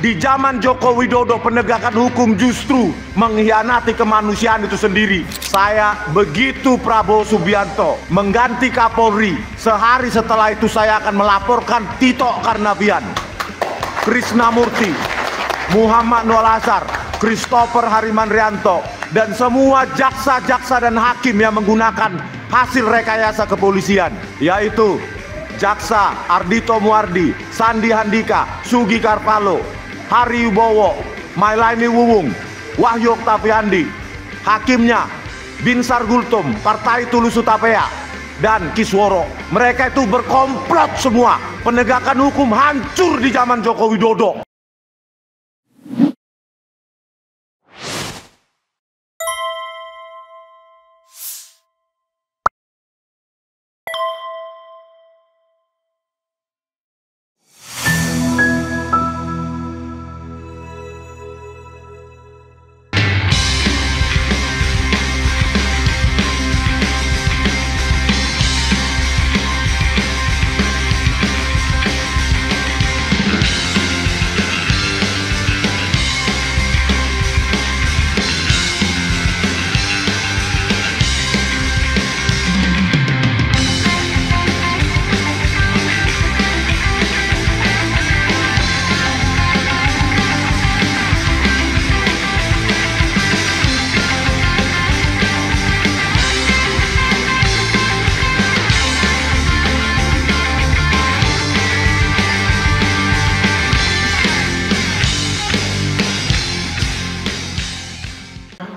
Di zaman Joko Widodo penegakan hukum justru mengkhianati kemanusiaan itu sendiri. Saya begitu Prabowo Subianto mengganti Kapolri, sehari setelah itu saya akan melaporkan Tito Karnavian, Krisnamurti, Muhammad Nur Azhar, Christopher Harimanrianto, dan semua jaksa-jaksa dan hakim yang menggunakan hasil rekayasa kepolisian, yaitu Jaksa Ardhito Muardi, Sandi Handika, Sugi Karpalo, Hari Wibowo, Mailaini Wuwung, Wahyu Oktaviandi, hakimnya Binsar Gultom, Partai Tulus Utapea, dan Kisworo. Mereka itu berkomplot semua. Penegakan hukum hancur di zaman Joko Widodo.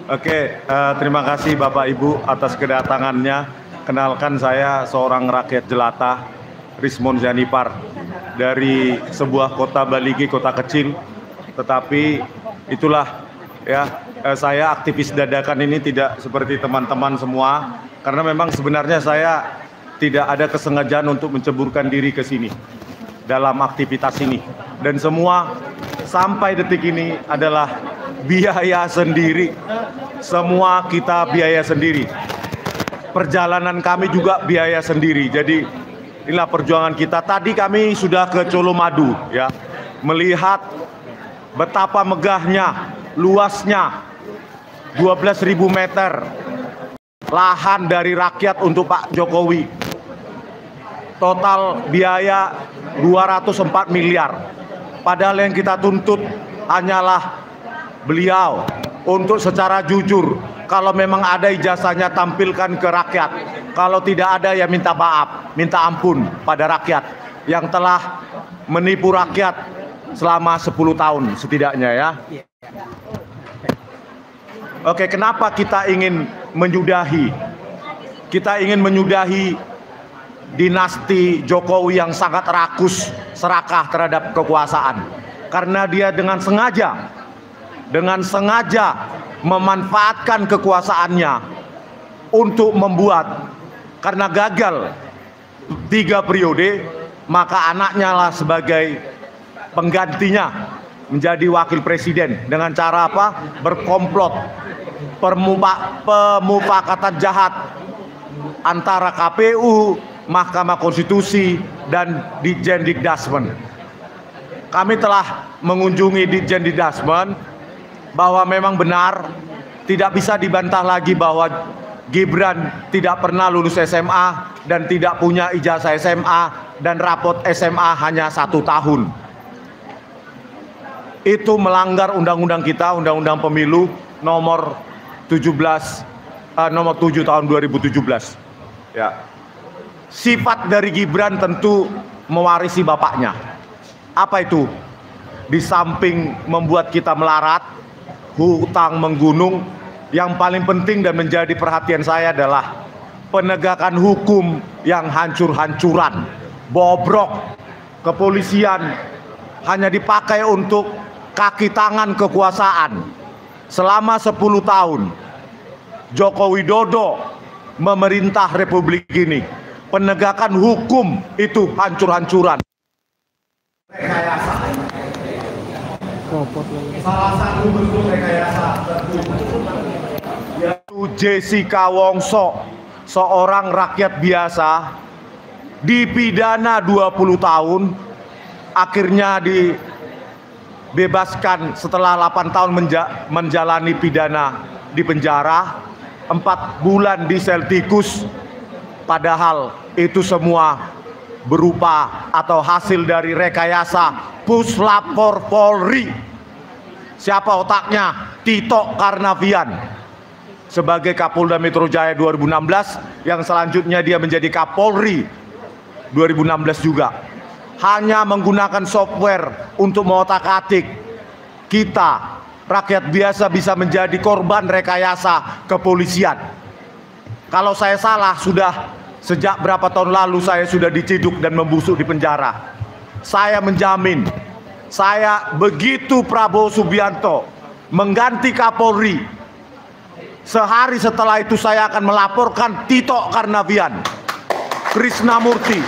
Oke, terima kasih Bapak Ibu atas kedatangannya. Kenalkan, saya seorang rakyat jelata, Rismon Zanipar, dari sebuah kota Baligi, kota kecil. Tetapi itulah ya, saya aktivis dadakan ini tidak seperti teman-teman semua, karena memang sebenarnya saya tidak ada kesengajaan untuk menceburkan diri ke sini dalam aktivitas ini. Dan semua sampai detik ini adalah biaya sendiri. Semua kita biaya sendiri. Perjalanan kami juga biaya sendiri. Jadi inilah perjuangan kita. Tadi kami sudah ke Colomadu ya, melihat betapa megahnya, luasnya 12.000 meter lahan dari rakyat untuk Pak Jokowi. Total biaya 204 miliar. Padahal yang kita tuntut hanyalah beliau untuk secara jujur, kalau memang ada ijazahnya tampilkan ke rakyat. Kalau tidak ada ya minta maaf, minta ampun pada rakyat yang telah menipu rakyat selama 10 tahun setidaknya ya. Oke, kenapa kita ingin menyudahi? Kita ingin menyudahi dinasti Jokowi yang sangat rakus, serakah terhadap kekuasaan. Karena dia dengan sengaja memanfaatkan kekuasaannya untuk membuat, karena gagal 3 periode, maka anaknya lah sebagai penggantinya menjadi wakil presiden. Dengan cara apa? Berkomplot, pemufakatan jahat antara KPU, Mahkamah Konstitusi, dan Ditjen Dikdasmen. Kami telah mengunjungi Ditjen Dikdasmen, bahwa memang benar, tidak bisa dibantah lagi bahwa Gibran tidak pernah lulus SMA dan tidak punya ijazah SMA, dan rapot SMA hanya 1 tahun. Itu melanggar undang-undang kita, Undang-Undang Pemilu nomor 7 tahun 2017. Ya. Sifat dari Gibran tentu mewarisi bapaknya. Apa itu? Di samping membuat kita melarat, hutang menggunung, yang paling penting dan menjadi perhatian saya adalah penegakan hukum yang hancur-hancuran, bobrok. Kepolisian hanya dipakai untuk kaki tangan kekuasaan. Selama 10 tahun Joko Widodo memerintah Republik ini, penegakan hukum itu hancur-hancuran. Salah satu bentuk rekayasa yaitu Jessica Wongso, seorang rakyat biasa, dipidana 20 tahun, akhirnya bebaskan setelah 8 tahun menjalani pidana di penjara, 4 bulan di sel tikus, padahal itu semua berupa atau hasil dari rekayasa Puslapor Polri. Siapa otaknya? Tito Karnavian sebagai Kapolda Metro Jaya 2016, yang selanjutnya dia menjadi Kapolri 2016 juga. Hanya menggunakan software untuk mengotak-atik, kita rakyat biasa bisa menjadi korban rekayasa kepolisian. Kalau saya salah, sudah sejak berapa tahun lalu saya sudah diciduk dan membusuk di penjara. Saya menjamin, saya begitu Prabowo Subianto mengganti Kapolri, sehari setelah itu saya akan melaporkan Tito Karnavian, Krisnamurti,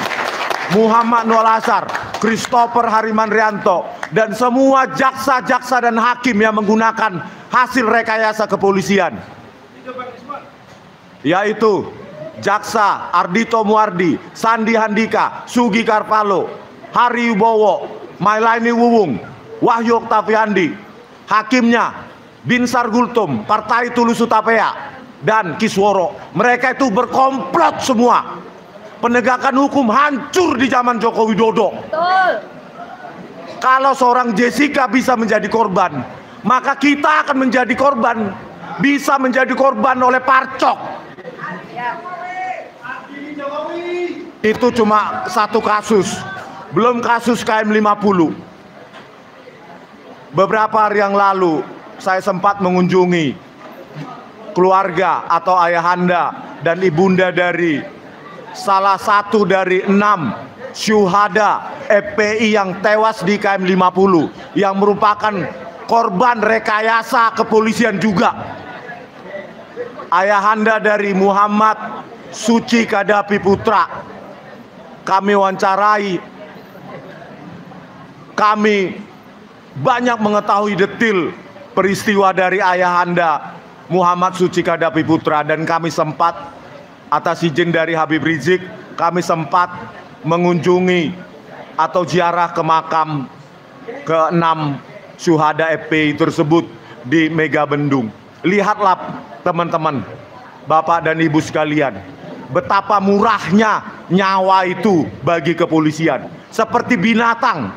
Muhammad Nur Azhar, Christopher Harimanrianto, dan semua jaksa-jaksa dan hakim yang menggunakan hasil rekayasa kepolisian, yaitu Jaksa Ardhito Muardi, Sandi Handika, Sugi Karpalo, Hari Wibowo, Mailaini Wuwung, Wahyu Oktaviandi. Hakimnya Binsar Gultom, Partai Tulus Utapea, dan Kisworo. Mereka itu berkomplot semua. Penegakan hukum hancur di zaman Joko Widodo. Betul. Kalau seorang Jessica bisa menjadi korban, maka kita akan menjadi korban. Bisa menjadi korban oleh Parcok. Itu cuma satu kasus, belum kasus KM 50. Beberapa hari yang lalu saya sempat mengunjungi keluarga atau ayahanda dan ibunda dari salah satu dari 6 syuhada FPI yang tewas di KM 50, yang merupakan korban rekayasa kepolisian juga. Ayahanda dari Muhammad Suci Kadapi Putra, kami wawancarai, kami banyak mengetahui detil peristiwa dari ayahanda Muhammad Suci Kadapi Putra, dan kami sempat, atas izin dari Habib Rizik, kami sempat mengunjungi atau ziarah ke makam ke-6 syuhada FPI tersebut di Megabendung. Lihatlah teman-teman, Bapak dan Ibu sekalian, betapa murahnya nyawa itu bagi kepolisian, seperti binatang.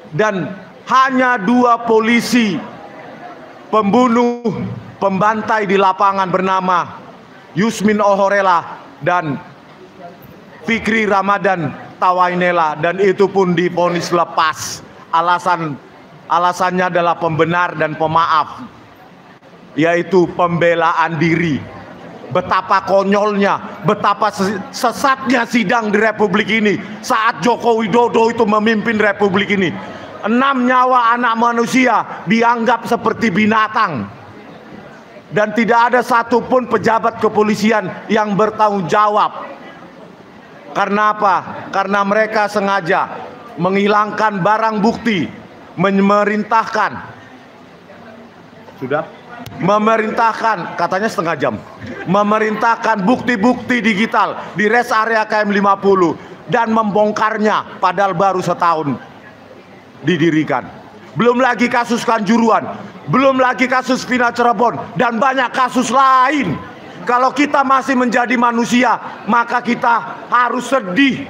Dan hanya 2 polisi pembunuh, pembantai di lapangan bernama Yusmin Ohorela dan Fikri Ramadan Tawainela, dan itu pun divonis lepas. Alasannya adalah pembenar dan pemaaf, yaitu pembelaan diri. Betapa konyolnya, betapa sesatnya sidang di Republik ini saat Joko Widodo itu memimpin Republik ini. 6 nyawa anak manusia dianggap seperti binatang, dan tidak ada satupun pejabat kepolisian yang bertanggung jawab. Karena apa? Karena mereka sengaja menghilangkan barang bukti, memerintahkan katanya setengah jam, memerintahkan bukti-bukti digital di rest area KM 50 dan membongkarnya padahal baru setahun didirikan. Belum lagi kasus Kanjuruhan, belum lagi kasus Vina Cirebon, dan banyak kasus lain. Kalau kita masih menjadi manusia, maka kita harus sedih.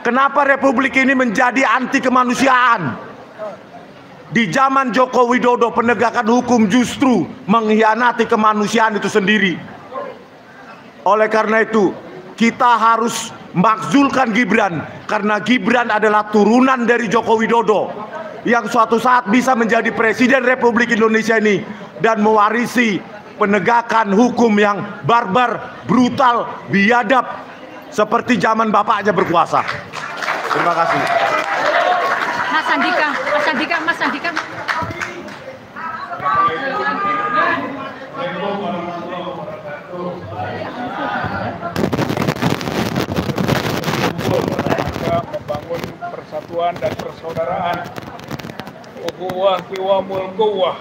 Kenapa Republik ini menjadi anti kemanusiaan? Di zaman Joko Widodo, penegakan hukum justru mengkhianati kemanusiaan itu sendiri. Oleh karena itu, kita harus makzulkan Gibran, karena Gibran adalah turunan dari Joko Widodo yang suatu saat bisa menjadi Presiden Republik Indonesia ini dan mewarisi penegakan hukum yang barbar, brutal, biadab seperti zaman bapaknya berkuasa. Terima kasih. Mas Andika. Membangun persatuan dan persaudaraan. Ukhuwah qiwamul quwwah.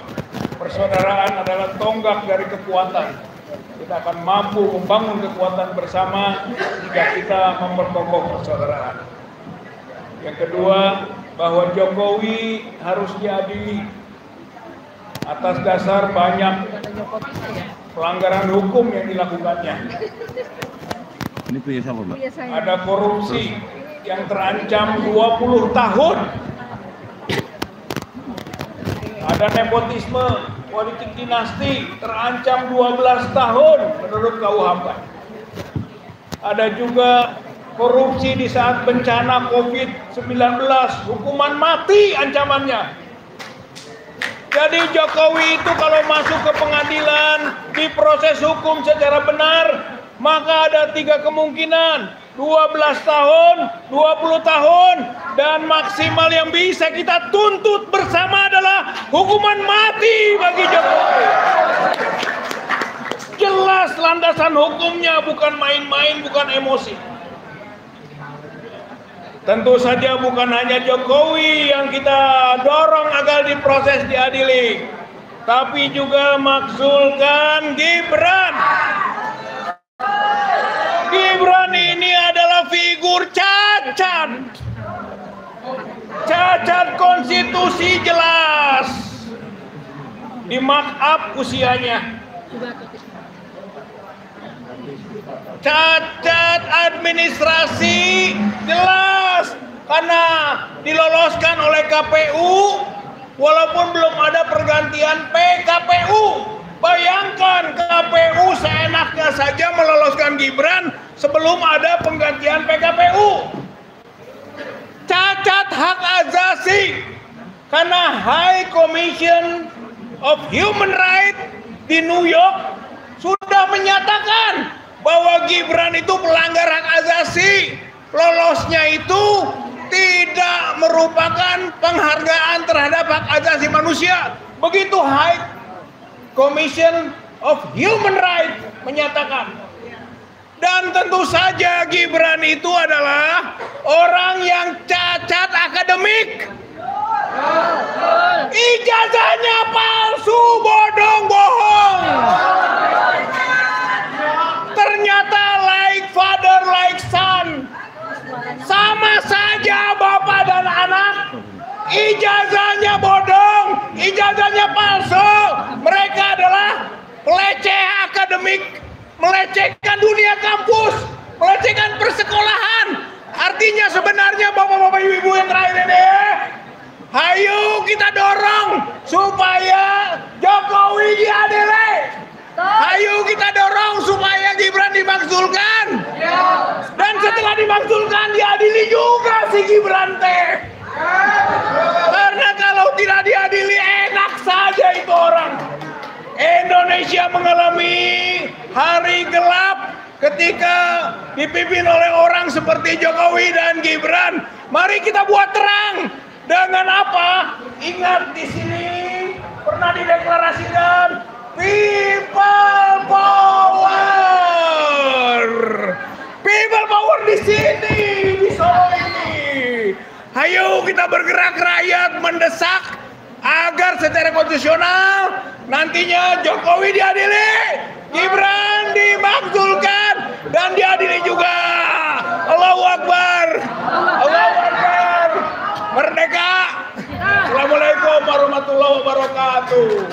Persaudaraan adalah tonggak dari kekuatan. Kita akan mampu membangun kekuatan bersama jika kita memperkokoh persaudaraan. Yang kedua, bahwa Jokowi harus diadili atas dasar banyak pelanggaran hukum yang dilakukannya. Ini punya siapa, Mbak? Ada korupsi yang terancam 20 tahun. Ada nepotisme politik dinasti terancam 12 tahun menurut KUHP. Ada juga korupsi di saat bencana COVID-19, hukuman mati ancamannya. Jadi Jokowi itu kalau masuk ke pengadilan, diproses hukum secara benar, maka ada 3 kemungkinan, 12 tahun, 20 tahun, dan maksimal yang bisa kita tuntut bersama adalah hukuman mati bagi Jokowi. Jelas landasan hukumnya, bukan main-main, bukan emosi. Tentu saja bukan hanya Jokowi yang kita dorong agar diproses diadili, tapi juga makzulkan Gibran. Gibran ini adalah figur cacat konstitusi jelas, di mark up usianya, cacat administrasi jelas karena diloloskan oleh KPU walaupun belum ada pergantian PKPU. Bayangkan KPU seenaknya saja meloloskan Gibran sebelum ada penggantian PKPU. Cacat hak asasi karena High Commission of Human Rights di New York sudah menyatakan bahwa Gibran itu pelanggar hak asasi. Lolosnya itu tidak merupakan penghargaan terhadap hak asasi manusia. Begitu High Commission of Human Rights menyatakan. Dan tentu saja Gibran itu adalah orang yang cacat akademik. Ijazahnya palsu, bodong, bohong. Ternyata like father, like son. Sama saja bapak dan anak. Ijazahnya bodong, ijazahnya palsu. Mereka adalah peleceh akademik, melecehkan dunia kampus, melecehkan persekolahan. Artinya sebenarnya bapak-bapak ibu-ibu yang terakhir ini, ayo kita dorong supaya Jokowi diadili. Ayo kita dorong supaya Gibran dimakzulkan. Dan setelah dimakzulkan diadili juga si Gibran teh. Karena kalau tidak diadili enak saja itu orang. Indonesia mengalami hari gelap ketika dipimpin oleh orang seperti Jokowi dan Gibran. Mari kita buat terang. Dengan apa? Ingat di sini pernah dideklarasikan people power. People power di sini, di Solo ini. Ayo kita bergerak rakyat mendesak agar secara konstitusional nantinya Jokowi diadili, Gibran dimakzulkan dan diadili juga. Allahu Akbar. Allahu Akbar. Merdeka. Assalamualaikum warahmatullahi wabarakatuh.